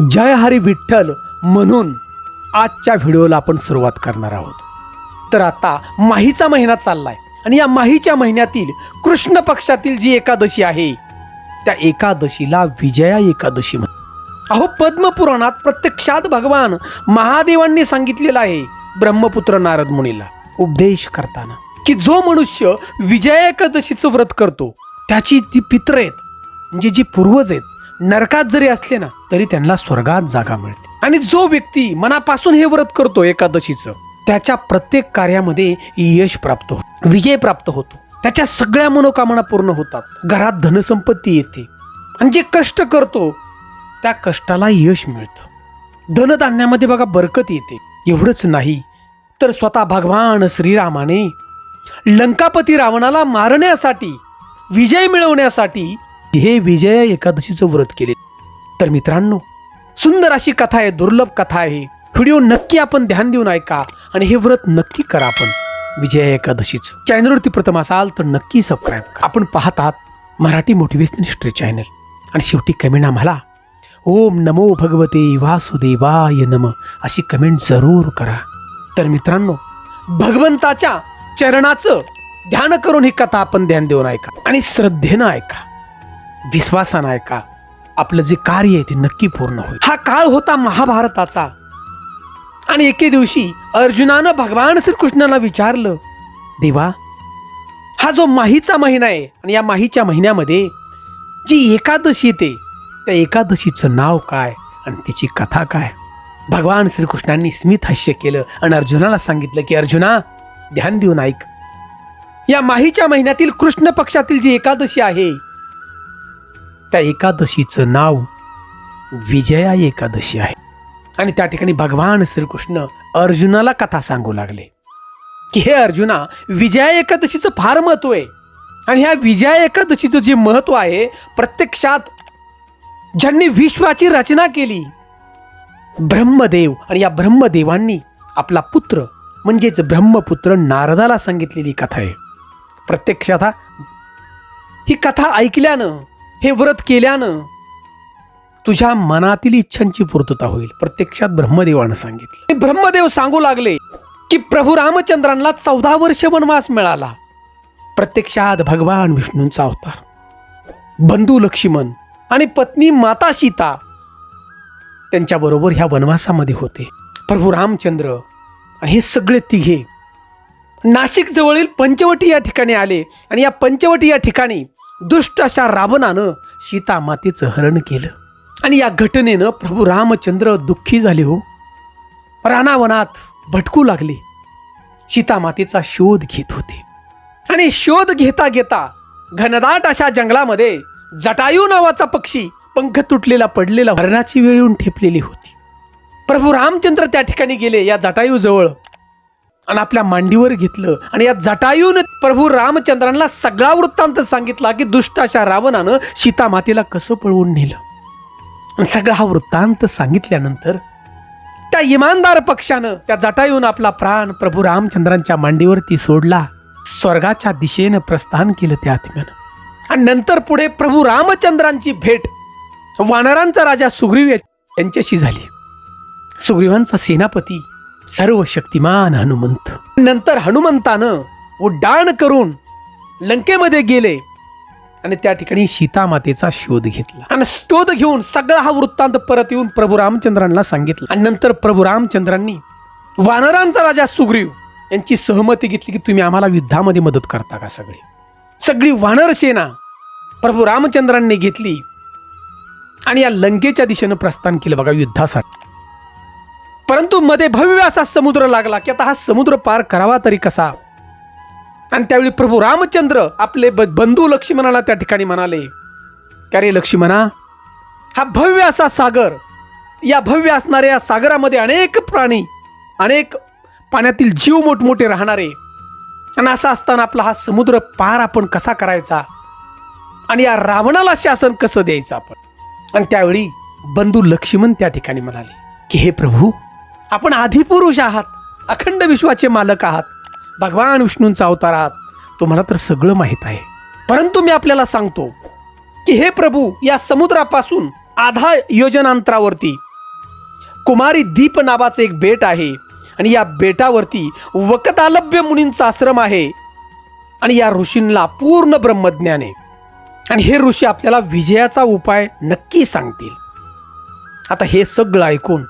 जय हरी विठ्ठल म्हणून आजच्या व्हिडिओला आपण सुरुवात करणार आहोत. तर आता माहीचा महिना चाललाय आणि या माहीच्या महिन्यातील कृष्ण पक्षातील जी एकादशी आहे त्या एकादशीला विजया एकादशी म्हणतात. अहो, पद्मपुराणात प्रत्यक्षात भगवान महादेवांनी सांगितलेलं आहे ब्रह्मपुत्र नारद मुनीला उपदेश करताना की जो मनुष्य विजया एकादशीचं व्रत करतो त्याची ती पित्र आहेत, म्हणजे जी पूर्वज आहेत, नरकात जरी असले ना तरी त्यांना स्वर्गात जागा मिळते. आणि जो व्यक्ती मनापासून हे व्रत करतो एकादशीचं त्याच्या प्रत्येक कार्यामध्ये यश प्राप्त होतं, विजय प्राप्त होतो, त्याच्या सगळ्या मनोकामना पूर्ण होतात, घरात धनसंपत्ती येते आणि जे कष्ट करतो त्या कष्टाला यश मिळतं. धनधान्यामध्ये बघा बरकत येते. एवढंच नाही तर स्वतः भगवान श्रीरामाने लंकापती रावणाला मारण्यासाठी विजय मिळवण्यासाठी हे विजया एकादशीचं व्रत केले. तर मित्रांनो, सुंदर अशी कथा आहे, दुर्लभ कथा आहे. व्हिडिओ नक्की आपण ध्यान देऊन ऐका आणि हे व्रत नक्की करा. आपण विजया एकादशीचं चॅनलवरती प्रथम असाल तर नक्की सबस्क्राईब करा. आपण पाहत आहात मराठी मोटिवेशनल हिस्ट्री चॅनल. आणि शेवटी कमेंट आम्हाला ओम नमो भगवते वासुदेवाय नम अशी कमेंट जरूर करा. तर मित्रांनो, भगवंताच्या चरणाचं ध्यान करून ही कथा आपण ध्यान देऊन ऐका आणि श्रद्धेनं ऐका, विश्वासानं ऐका. आपलं जे कार्य आहे ते नक्की पूर्ण होईल. हा काळ होता महाभारताचा. आणि एके दिवशी अर्जुनानं भगवान श्रीकृष्णाला विचारलं, देवा, हा जो माहीचा महिना आहे आणि या माहीच्या महिन्यामध्ये जी एकादशी येते त्या एकादशीचं नाव काय आणि तिची कथा काय? भगवान श्रीकृष्णांनी स्मित हास्य केलं आणि अर्जुनाला सांगितलं की अर्जुना, ध्यान देऊन ऐक. या माहीच्या महिन्यातील कृष्ण पक्षातील जी एकादशी आहे त्या एकादशीचं नाव विजया एकादशी आहे. आणि त्या ठिकाणी भगवान श्रीकृष्ण अर्जुनाला कथा सांगू लागले की हे अर्जुना, विजया एकादशीचं फार महत्व आहे. आणि ह्या विजया एकादशीचं जे महत्व आहे, प्रत्यक्षात ज्यांनी विश्वाची रचना केली ब्रह्मदेव, आणि या ब्रह्मदेवांनी आपला पुत्र म्हणजेच ब्रह्मपुत्र नारदाला सांगितलेली कथा आहे. प्रत्यक्षात ही कथा ऐकल्यानं, हे व्रत केल्यानं तुझ्या मनातील इच्छांची पूर्तता होईल. प्रत्यक्षात ब्रह्मदेवानं सांगितलं. ब्रह्मदेव सांगू लागले की प्रभू रामचंद्रांना 14 वर्ष वनवास मिळाला. प्रत्यक्षात भगवान विष्णूंचा अवतार, बंधू लक्ष्मण आणि पत्नी माता सीता त्यांच्याबरोबर ह्या वनवासामध्ये होते. प्रभू रामचंद्र आणि हे सगळे तिघे नाशिक जवळील पंचवटी या ठिकाणी आले. आणि या पंचवटी या ठिकाणी दुष्ट अशा रावणानं सीता मातेचं हरण केलं. आणि या घटनेनं प्रभू रामचंद्र दुःखी झाले. हो, रानावनात भटकू लागले, सीता मातेचा शोध घेत होते. आणि शोध घेता घेता घनदाट अशा जंगलामध्ये जटायू नावाचा पक्षी पंख तुटलेला पडलेला हरणाची वेळ येऊन ठेपलेली होती. प्रभू रामचंद्र त्या ठिकाणी गेले या जटायू जवळ आणि आपल्या मांडीवर घेतलं. आणि या जटायूने प्रभू रामचंद्रांना सगळा वृत्तांत सांगितला की दुष्ट अशा रावणानं सीता मातेला कसं पळवून नेलं. आणि सगळा हा वृत्तांत सांगितल्यानंतर त्या इमानदार पक्षानं, त्या जटायून आपला प्राण प्रभू रामचंद्रांच्या मांडीवरती सोडला, स्वर्गाच्या दिशेनं प्रस्थान केलं त्या आत्म्यानं. आणि नंतर पुढे प्रभू रामचंद्रांची भेट वानरांचा राजा सुग्रीव यांच्याशी झाली. सुग्रीवांचा सेनापती सर्व शक्तिमान हनुमंत. नंतर हनुमंतानं उड्डाण करून लंकेमध्ये गेले आणि त्या ठिकाणी सीता मातेचा शोध घेतला. आणि शोध घेऊन सगळा हा वृत्तांत परत येऊन प्रभू रामचंद्रांना सांगितलं. आणि नंतर प्रभू रामचंद्रांनी वानरांचा राजा सुग्रीव यांची सहमती घेतली की तुम्ही आम्हाला युद्धामध्ये मदत करता का? सगळी वानर सेना प्रभू रामचंद्रांनी घेतली आणि या लंकेच्या दिशेनं प्रस्थान केलं बघा युद्धासाठी. परंतु मध्ये भव्य असा समुद्र लागला की आता हा समुद्र पार करावा तरी कसा? आणि त्यावेळी प्रभू रामचंद्र आपले बंधू लक्ष्मणाला त्या ठिकाणी म्हणाले की अरे लक्ष्मणा, हा भव्य असा सागर, या भव्य असणाऱ्या या सागरामध्ये अनेक प्राणी, अनेक पाण्यातील जीव मोठमोठे राहणारे, आणि असं असताना आपला हा समुद्र पार आपण कसा करायचा आणि या रावणाला शासन कसं द्यायचं आपण? आणि त्यावेळी बंधू लक्ष्मण त्या ठिकाणी म्हणाले की हे प्रभू, आपण आदिपुरुष आहात, अखंड विश्वाचे मालक आहात, भगवान विष्णूंचा अवतार आहात, तुम्हाला तर सगळं माहीत आहे. परंतु मी आपल्याला सांगतो की हे प्रभू, या समुद्रापासून आधा योजनांतरावरती कुमारी दीप नावाचं एक बेट आहे आणि या बेटावरती वकतालभ्य मुनींचा आश्रम आहे आणि या ऋषींना पूर्ण ब्रह्मज्ञान आहे आणि हे ऋषी आपल्याला विजयाचा उपाय नक्की सांगतील. आता हे सगळं ऐकून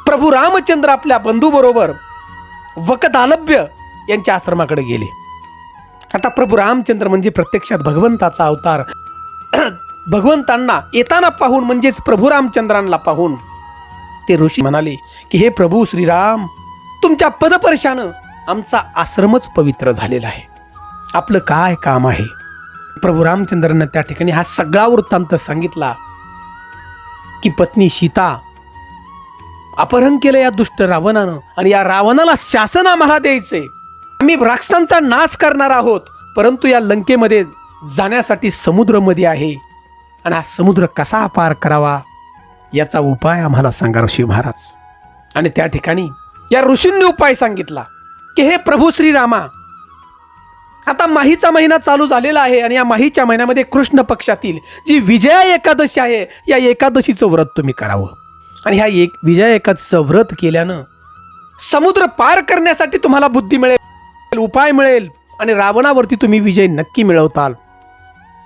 प्रभू रामचंद्र आपल्या बंधूबरोबर वकतालभ्य यांच्या आश्रमाकडे गेले. आता प्रभू रामचंद्र म्हणजे प्रत्यक्षात भगवंताचा अवतार. भगवंतांना येताना पाहून म्हणजेच प्रभू रामचंद्रांना पाहून ते ऋषी म्हणाले की हे प्रभू श्रीराम, तुमच्या पदस्पर्शानं आमचा आश्रमच पवित्र झालेला आहे. आपलं काय काम आहे? प्रभू रामचंद्रांना त्या ठिकाणी हा सगळा वृत्तांत सांगितला की पत्नी सीता अपहरण केलं या दुष्ट रावणानं आणि या रावणाला शासन आम्हाला द्यायचंय. आम्ही राक्षसांचा नाश करणार आहोत, परंतु या लंकेमध्ये जाण्यासाठी समुद्रमध्ये आहे आणि हा समुद्र कसा पार करावा याचा उपाय आम्हाला सांगा ऋषी महाराज. आणि त्या ठिकाणी या ऋषींनी उपाय सांगितला की हे प्रभू श्रीरामा, आता माहीचा महिना चालू झालेला आहे आणि या माहीच्या महिन्यामध्ये कृष्ण पक्षातील जी विजया एकादशी आहे या एकादशीचं व्रत तुम्ही करावं. आणि ह्या विजया एकादशीचं व्रत केल्यानं समुद्र पार करण्यासाठी तुम्हाला बुद्धी मिळेल, उपाय मिळेल आणि रावणावरती तुम्ही विजय नक्की मिळवताल.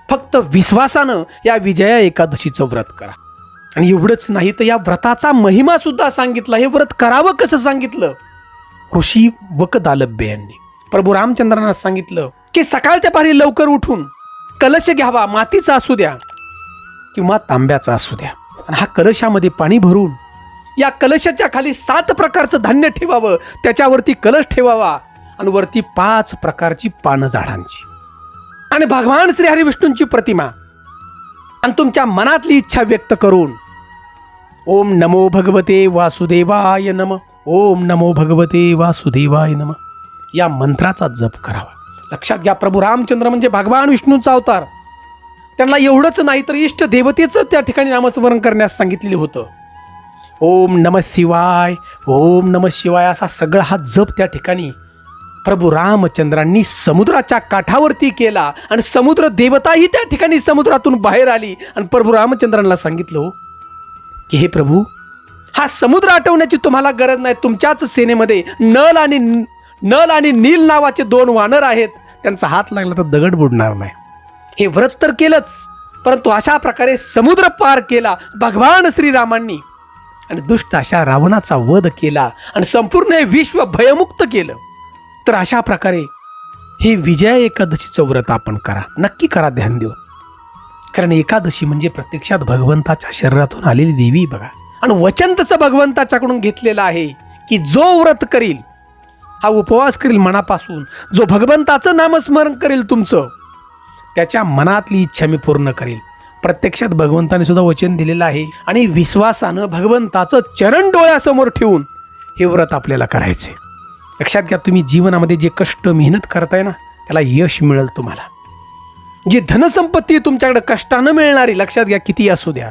फक्त विश्वासानं या विजया एकादशीचं व्रत करा. आणि एवढंच नाही तर या व्रताचा महिमा सुद्धा सांगितला. हे व्रत करावं कसं सांगितलं? ऋषी वकतालभ्य यांनी प्रभू रामचंद्रांना सांगितलं की सकाळच्या पारी लवकर उठून कलश घ्यावा, मातीचा असू द्या किंवा तांब्याचा असू द्या, आणि हा कलशामध्ये पाणी भरून या कलशाच्या खाली 7 प्रकारचं धान्य ठेवावं, त्याच्यावरती कलश ठेवावा आणि वरती 5 प्रकारची पानं झाडांची आणि भगवान श्री हरिविष्णूंची प्रतिमा आणि तुमच्या मनातली इच्छा व्यक्त करून ओम नमो भगवते वासुदेवाय नमः, ओम नमो भगवते वासुदेवाय नमः या मंत्राचा जप करावा. लक्षात घ्या, प्रभू रामचंद्र म्हणजे भगवान विष्णूंचा अवतार. त्यांना एवढंच नाही तर इष्ट देवतेचं त्या ठिकाणी नामस्मरण करण्यास सांगितलेलं होतं. ओम नमः शिवाय, ओम नमः शिवाय असा सगळा हा जप त्या ठिकाणी प्रभू रामचंद्रांनी समुद्राच्या काठावरती केला आणि समुद्र देवताही त्या ठिकाणी समुद्रातून बाहेर आली आणि प्रभू रामचंद्रांना सांगितलं की हे प्रभू, हा समुद्र आटवण्याची तुम्हाला गरज नाही. तुमच्याच सेनेमध्ये नल आणि नील नावाचे 2 वानर आहेत, त्यांचा हात लागला तर दगड बुडणार नाही. हे व्रत तर केलंच, परंतु अशा प्रकारे समुद्र पार केला भगवान श्रीरामांनी आणि दुष्ट अशा रावणाचा वध केला आणि संपूर्ण विश्व भयमुक्त केलं. तर अशा प्रकारे हे विजया एकादशीचं व्रत आपण करा, नक्की करा, ध्यान देऊन. कारण एकादशी म्हणजे प्रत्यक्षात भगवंताच्या शरीरातून आलेली देवी बघा. आणि वचन तसं भगवंताच्याकडून घेतलेलं आहे की जो व्रत करील, हा उपवास करील मनापासून, जो भगवंताचं नामस्मरण करेल तुमचं, त्याच्या मनातली इच्छा मी पूर्ण करेल. प्रत्यक्षात भगवंताने सुद्धा वचन दिलेलं आहे आणि विश्वासानं भगवंताचं चरण डोळ्यासमोर ठेवून हे व्रत आपल्याला करायचे. लक्षात घ्या, तुम्ही जीवनामध्ये जे कष्ट मेहनत करताय ना, त्याला यश मिळेल तुम्हाला. जी धनसंपत्ती तुमच्याकडे कष्टानं मिळणारी, लक्षात घ्या किती असू द्या,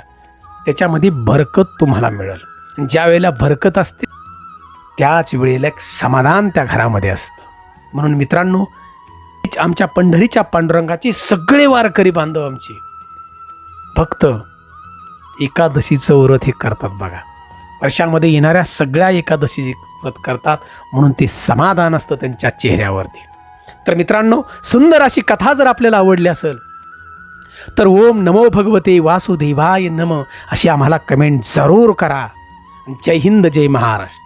त्याच्यामध्ये बरकत तुम्हाला मिळेल. ज्या वेळेला बरकत असते त्याच वेळेला एक समाधान त्या घरामध्ये असतं. म्हणून मित्रांनो, आमच्या पंढरीच्या पांडुरंगाचे सगळे वारकरी बांधव आमचे भक्त एकादशीचं व्रत हे करतात बघा. वर्षामध्ये येणाऱ्या सगळ्या एकादशीचे व्रत करतात, म्हणून ते समाधान असतं त्यांच्या चेहऱ्यावरती. तर मित्रांनो, सुंदर अशी कथा जर आपल्याला आवडली असेल तर ओम नमो भगवते वासुदेवाय नमः अशी आम्हाला कमेंट जरूर करा. जय हिंद, जय महाराष्ट्र.